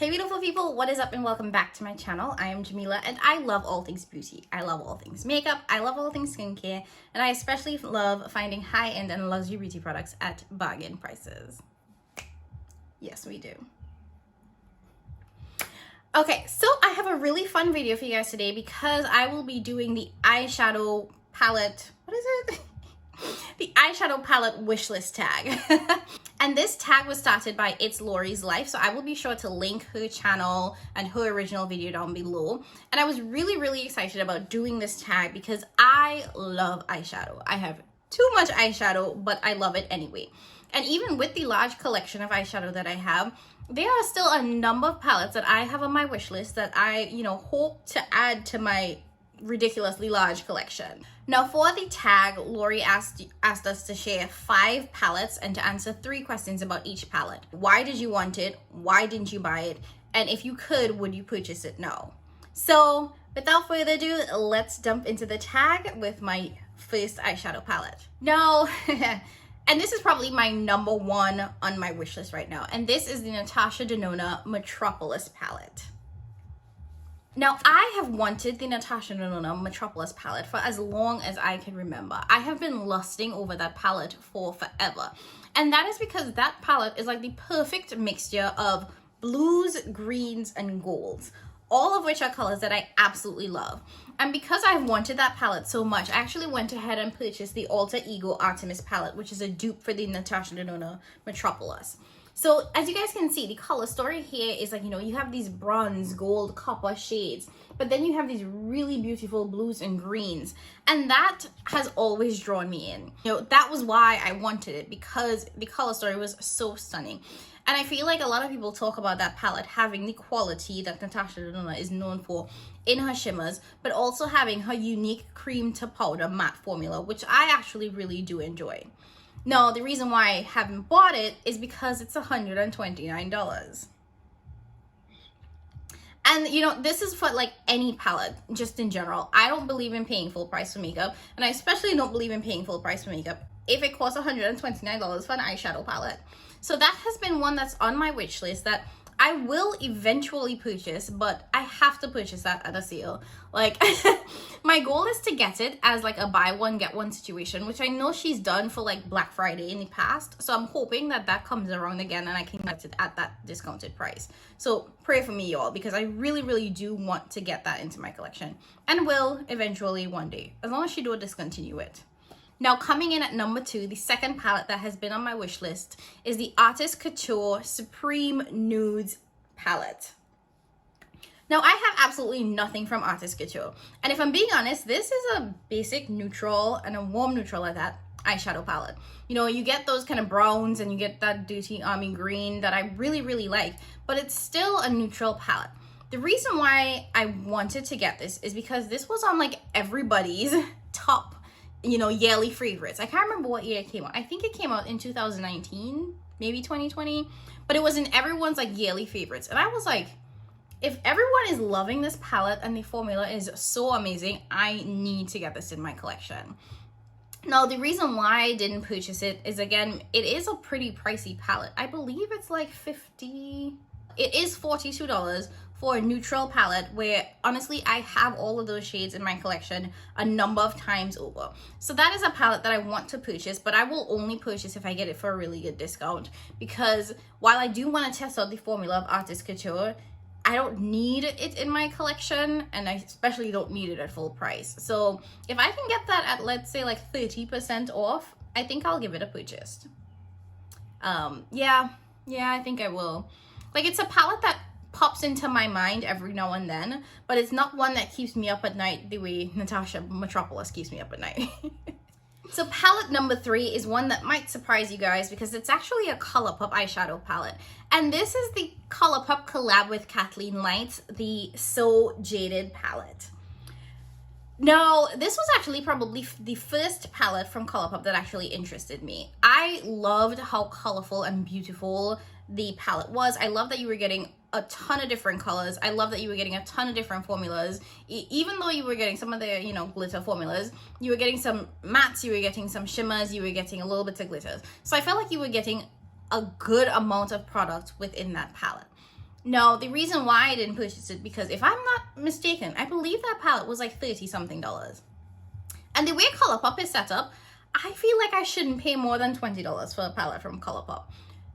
Hey beautiful people, what is up and welcome back to my channel. I am Jamila and I love all things beauty. I love all things makeup, I love all things skincare, and I especially love finding high-end and luxury beauty products at bargain prices. Yes, we do. Okay, so I have a really fun video for you guys today because I will be doing the eyeshadow palette, what is it? The eyeshadow palette wishlist tag. And this tag was started by It's Lori's Life, so I will be sure to link her channel and her original video down below. And I was really excited about doing this tag because I love eyeshadow. I have too much eyeshadow, but I love it anyway. And even with the large collection of eyeshadow that I have, there are still a number of palettes that I have on my wish list that I, hope to add to my ridiculously large collection. Now for the tag, Lori asked us to share 5 palettes and to answer 3 questions about each palette. Why did you want it? Why didn't you buy it? And if you could, would you purchase it now? So without further ado, let's jump into the tag with my first eyeshadow palette. Now, and this is probably my number 1 on my wish list right now. And this is the Natasha Denona Metropolis palette. Now, I have wanted the Natasha Denona Metropolis palette for as long as I can remember. I have been lusting over that palette for forever. And that is because that palette is like the perfect mixture of blues, greens, and golds, all of which are colors that I absolutely love. And because I've wanted that palette so much, I actually went ahead and purchased the Alter Ego Artemis palette, which is a dupe for the Natasha Denona Metropolis. So as you guys can see, the color story here is like, you have these bronze, gold, copper shades, but then you have these really beautiful blues and greens. And that has always drawn me in. That was why I wanted it, because the color story was so stunning. And I feel like a lot of people talk about that palette having the quality that Natasha Denona is known for in her shimmers, but also having her unique cream to powder matte formula, which I actually really do enjoy. No, the reason why I haven't bought it is because it's $129. And this is for like any palette, just in general. I don't believe in paying full price for makeup, and I especially don't believe in paying full price for makeup if it costs $129 for an eyeshadow palette. So that has been one that's on my wish list that I will eventually purchase, but I have to purchase that at a sale. Like, my goal is to get it as like a buy one, get one situation, which I know she's done for like Black Friday in the past. So I'm hoping that that comes around again and I can get it at that discounted price. So pray for me, y'all, because I really do want to get that into my collection and will eventually one day, as long as she don't discontinue it. Now coming in at number 2, the second palette that has been on my wish list is the Artist Couture Supreme Nudes palette. Now I have absolutely nothing from Artist Couture. And if I'm being honest, this is a basic neutral and a warm neutral at that eyeshadow palette. You get those kind of browns and you get that Duty Army green that I really like, but it's still a neutral palette. The reason why I wanted to get this is because this was on like everybody's top yearly favorites. I can't remember what year it came out. I think it came out in 2019, maybe 2020, but it was in everyone's like yearly favorites. And I was like, if everyone is loving this palette and the formula is so amazing, I need to get this in my collection. Now, the reason why I didn't purchase it is, again, it is a pretty pricey palette. I believe it's like it is $42 for a neutral palette, where honestly I have all of those shades in my collection a number of times over. So that is a palette that I want to purchase, but I will only purchase if I get it for a really good discount, because while I do want to test out the formula of Artist Couture, I don't need it in my collection, and I especially don't need it at full price. So if I can get that at, let's say, like 30% off, I think I'll give it a purchase. Yeah, I think I will. Like, it's a palette that pops into my mind every now and then, but it's not one that keeps me up at night the way Natasha Metropolis keeps me up at night. So palette number 3 is one that might surprise you guys because it's actually a Colourpop eyeshadow palette. And this is the Colourpop collab with Kathleen Lights, the So Jaded palette. Now, this was actually probably the first palette from Colourpop that actually interested me. I loved how colorful and beautiful the palette was. I love that you were getting a ton of different colors. I love that you were getting a ton of different formulas. Even though you were getting some of the, glitter formulas, you were getting some mattes, you were getting some shimmers, you were getting a little bit of glitters. So I felt like you were getting a good amount of product within that palette. No, the reason why I didn't purchase it, because if I'm not mistaken, I believe that palette was like $30 something. And the way Colourpop is set up, I feel like I shouldn't pay more than $20 for a palette from Colourpop.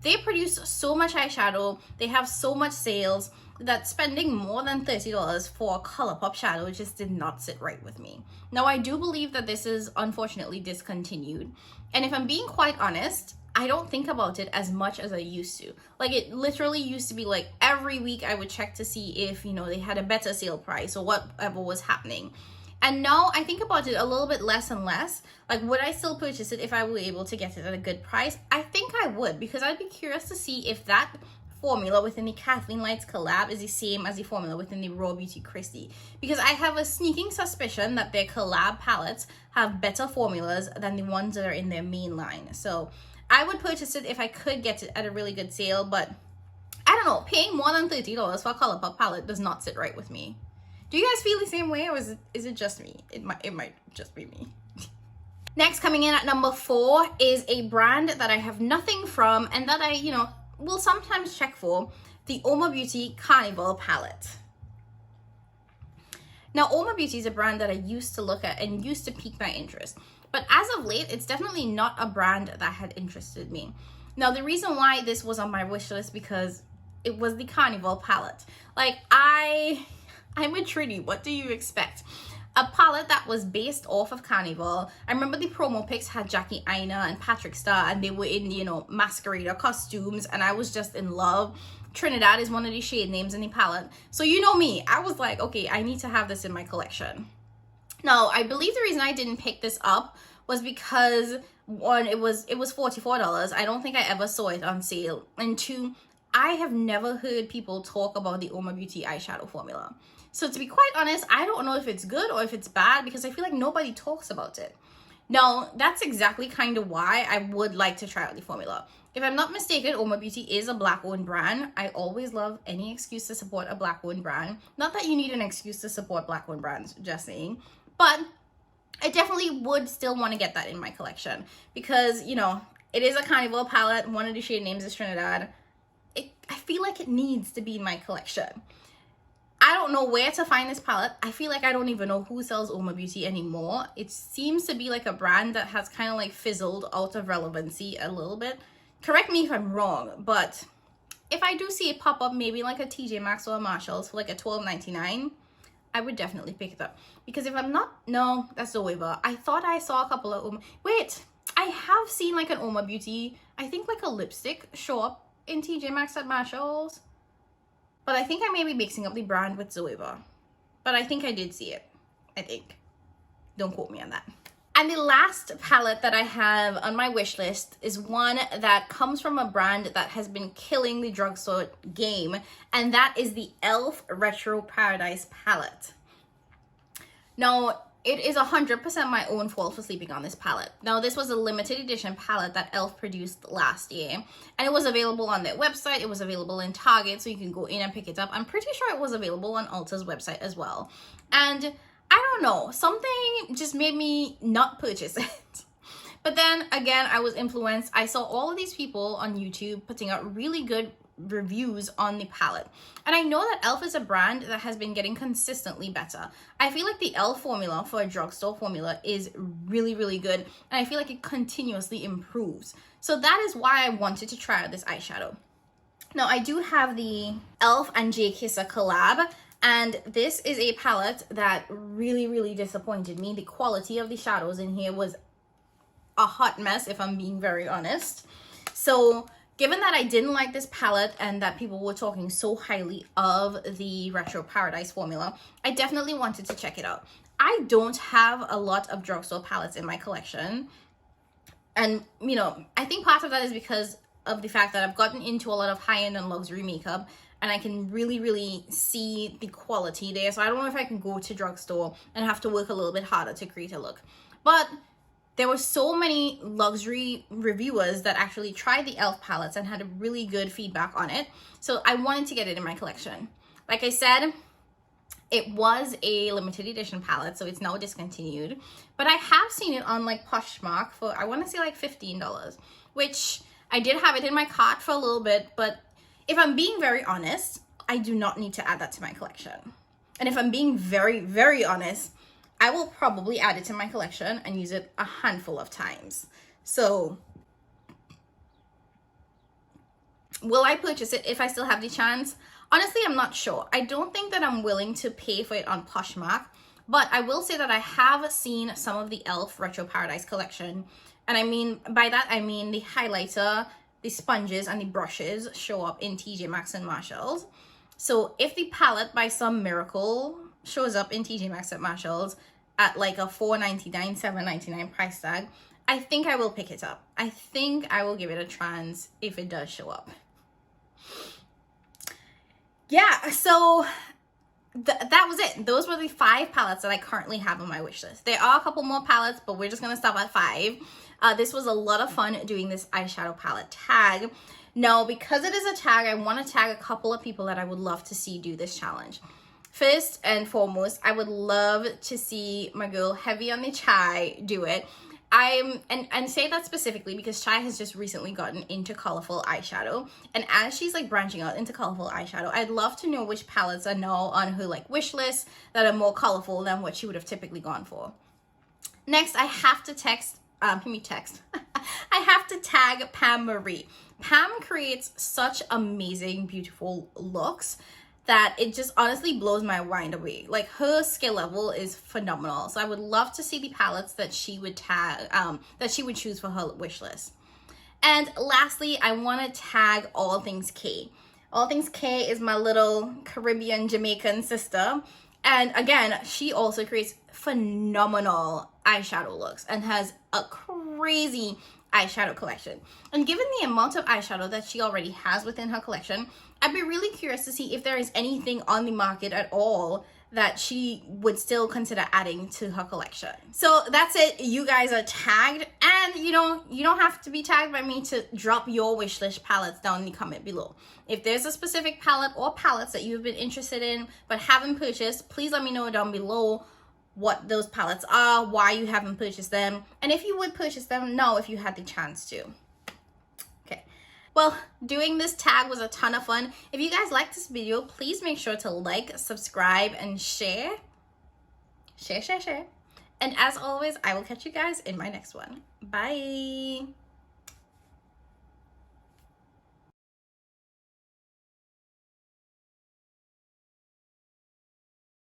They produce so much eyeshadow, they have so much sales, that spending more than $30 for a Colourpop shadow just did not sit right with me. Now, I do believe that this is unfortunately discontinued. And if I'm being quite honest, I don't think about it as much as I used to. Like, it literally used to be like every week I would check to see if, you know, they had a better sale price or whatever was happening. And now I think about it a little bit less and less. Like, would I still purchase it if I were able to get it at a good price? I think I would, because I'd be curious to see if that formula within the Kathleen Lights collab is the same as the formula within the Raw Beauty Christie, because I have a sneaking suspicion that their collab palettes have better formulas than the ones that are in their main line. So I would purchase it if I could get it at a really good sale, but I don't know, paying more than $30 for a Colourpop palette does not sit right with me. Do you guys feel the same way, or is it just me? It might just be me. Next, coming in at number 4 is a brand that I have nothing from and that I, you know, will sometimes check for, the Oma Beauty Carnival palette. Now, Oma Beauty is a brand that I used to look at and used to pique my interest, but as of late, it's definitely not a brand that had interested me. Now, the reason why this was on my wish list because it was the Carnival palette. Like, I'm a Trini, what do you expect? A palette that was based off of Carnival. I remember the promo pics had Jackie Aina and Patrick Star, and they were in, you know, masquerader costumes, and I was just in love. Trinidad is one of the shade names in the palette. So you know me, I was like, okay, I need to have this in my collection. Now, I believe the reason I didn't pick this up was because, one, it was $44. I don't think I ever saw it on sale. And two, I have never heard people talk about the Oma Beauty eyeshadow formula. So to be quite honest, I don't know if it's good or if it's bad because I feel like nobody talks about it. Now, that's exactly kind of why I would like to try out the formula. If I'm not mistaken, Oma Beauty is a Black-owned brand. I always love any excuse to support a Black-owned brand. Not that you need an excuse to support Black-owned brands, just saying. But I definitely would still want to get that in my collection because, you know, it is a Carnival palette. One of the shade names is Trinidad. I feel like it needs to be in my collection. I don't know where to find this palette. I feel like I don't even know who sells Oma Beauty anymore. It seems to be like a brand that has kind of like fizzled out of relevancy a little bit. Correct me if I'm wrong, but if I do see it pop up maybe like a TJ Maxx or a Marshalls for like a $12.99, I would definitely pick it up. Because if I'm not, no, that's Zoeva. I thought I saw a couple of Oma, wait, I have seen like an Oma Beauty, I think like a lipstick show up in TJ Maxx at Marshalls. But I think I may be mixing up the brand with Zoeva. But I think I did see it. I think. Don't quote me on that. And the last palette that I have on my wish list is one that comes from a brand that has been killing the drugstore game. And that is the e.l.f. Retro Paradise palette. Now, it is 100% my own fault for sleeping on this palette. Now, this was a limited edition palette that e.l.f. produced last year. And it was available on their website. It was available in Target, so you can go in and pick it up. I'm pretty sure it was available on Ulta's website as well. And I don't know, something just made me not purchase it. But then, again, I was influenced. I saw all of these people on YouTube putting out really good reviews on the palette, and I know that e.l.f. is a brand that has been getting consistently better. I feel like the e.l.f. formula for a drugstore formula is really, really good, and I feel like it continuously improves. So that is why I wanted to try out this eyeshadow. Now, I do have the e.l.f. and J. Kissa collab, and this is a palette that really, really disappointed me. The quality of the shadows in here was a hot mess, if I'm being very honest. So given that I didn't like this palette and that people were talking so highly of the Retro Paradise formula, I definitely wanted to check it out. I don't have a lot of drugstore palettes in my collection. And, you know, I think part of that is because of the fact that I've gotten into a lot of high-end and luxury makeup, and I can really, really see the quality there. So I don't know if I can go to drugstore and have to work a little bit harder to create a look. But there were so many luxury reviewers that actually tried the e.l.f. palettes and had a really good feedback on it. So I wanted to get it in my collection. Like I said, it was a limited edition palette, so it's now discontinued. But I have seen it on like Poshmark for, I want to say like $15, which I did have it in my cart for a little bit. But if I'm being very honest, I do not need to add that to my collection. And if I'm being very, very honest, I will probably add it to my collection and use it a handful of times. So will I purchase it if I still have the chance? Honestly, I'm not sure. I don't think that I'm willing to pay for it on Poshmark, but I will say that I have seen some of the e.l.f. Retro Paradise collection. And I mean, by that, I mean the highlighter, the sponges, and the brushes show up in TJ Maxx and Marshalls. So if the palette by some miracle shows up in TJ Maxx at Marshalls at like a $4.99, $7.99 price tag, I think I will pick it up. I think I will give it a chance if it does show up. Yeah, so that was it. Those were the 5 palettes that I currently have on my wish list. There are a couple more palettes, but we're just gonna stop at 5. This was a lot of fun doing this eyeshadow palette tag. Now, because it is a tag, I want to tag a couple of people that I would love to see do this challenge. First and foremost, I would love to see my girl Heavy on the Chai do it. And say that specifically because Chai has just recently gotten into colorful eyeshadow, and as she's like branching out into colorful eyeshadow, I'd love to know which palettes are now on her like wish list that are more colorful than what she would have typically gone for. Next, I have to I have to tag Pam Marie. Pam creates such amazing, beautiful looks that it just honestly blows my mind away. Like, her skill level is phenomenal. So I would love to see the palettes that she would tag, that she would choose for her wish list. And lastly, I want to tag All Things K. All Things K is my little Caribbean Jamaican sister. And again, she also creates phenomenal eyeshadow looks and has a crazy eyeshadow collection. And given the amount of eyeshadow that she already has within her collection, I'd be really curious to see if there is anything on the market at all that she would still consider adding to her collection. So that's it. You guys are tagged, and you don't have to be tagged by me to drop your wish list palettes down in the comment below. If there's a specific palette or palettes that you've been interested in but haven't purchased, please let me know down below what those palettes are, why you haven't purchased them, and if you would purchase them now if you had the chance to. Okay, well, doing this tag was a ton of fun. If you guys liked this video, please make sure to like, subscribe, and share. Share. And as always, I will catch you guys in my next one. Bye.